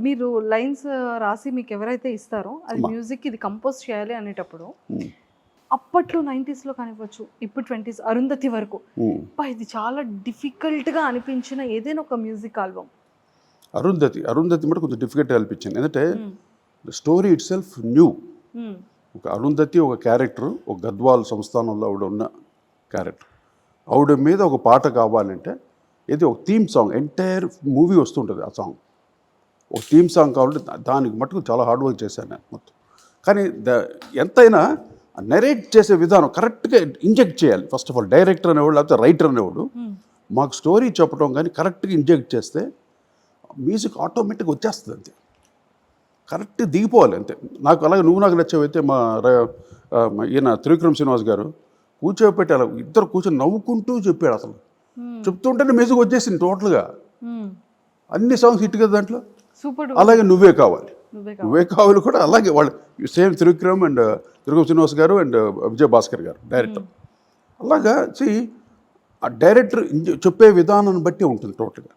మీరు లైన్స్ రాసి మీకు ఎవరైతే ఇస్తారో అది మ్యూజిక్ ఇది కంపోజ్ చేయాలి అనేటప్పుడు అప్పట్లో 90s లో కానివ్వచ్చు, ఇప్పుడు 20s అరుంధతి వరకు ఇది చాలా డిఫికల్ట్గా అనిపించిన ఏదైనా ఒక మ్యూజిక్ ఆల్బమ్. అరుంధతి మటు కొంచెం డిఫికల్ట్గా అనిపించింది. ఎందుకంటే స్టోరీ ఇట్ సెల్ఫ్ న్యూ. ఒక అరుంధతి ఒక క్యారెక్టర్, ఒక గద్వాల్ సంస్థానంలో ఆవిడ ఉన్న క్యారెక్టర్. ఆవిడ మీద ఒక పాట కావాలంటే ఇది ఒక థీమ్ సాంగ్, ఎంటైర్ మూవీ వస్తుంటుంది ఆ సాంగ్. ఒక థీమ్ సాంగ్ కావాలంటే దానికి మటుకు చాలా హార్డ్ వర్క్ చేశాను నేను మొత్తం. కానీ ఎంతైనా నెరేట్ చేసే విధానం కరెక్ట్గా ఇంజెక్ట్ చేయాలి. ఫస్ట్ ఆఫ్ ఆల్ డైరెక్టర్ అనేవాడు లేకపోతే రైటర్ అనేవాడు మాకు స్టోరీ చెప్పడం కానీ కరెక్ట్గా ఇంజెక్ట్ చేస్తే మ్యూజిక్ ఆటోమేటిక్గా వచ్చేస్తుంది. అంతే, కరెక్ట్గా దిగిపోవాలి అంతే. నాకు అలాగే నువ్వు నాకు నచ్చవైతే మా ఈయన త్రివిక్రమ్ శ్రీనివాస్ గారు కూర్చోబెట్టి అలా ఇద్దరు కూర్చొని నవ్వుకుంటూ చెప్పాడు. అసలు చెప్తుంటేనే మ్యూజిక్ వచ్చేసింది టోటల్గా. అన్ని సాంగ్స్ హిట్ కదా దాంట్లో. అలాగే నువ్వే కావాలి కూడా అలాగే వాళ్ళు సేమ్ త్రివిక్రమ్ శ్రీనివాస్ గారు అండ్ విజయ్ భాస్కర్ గారు డైరెక్టర్. అలాగా ఆ డైరెక్టర్ చెప్పే విధానాన్ని బట్టి ఉంటుంది టోటల్గా.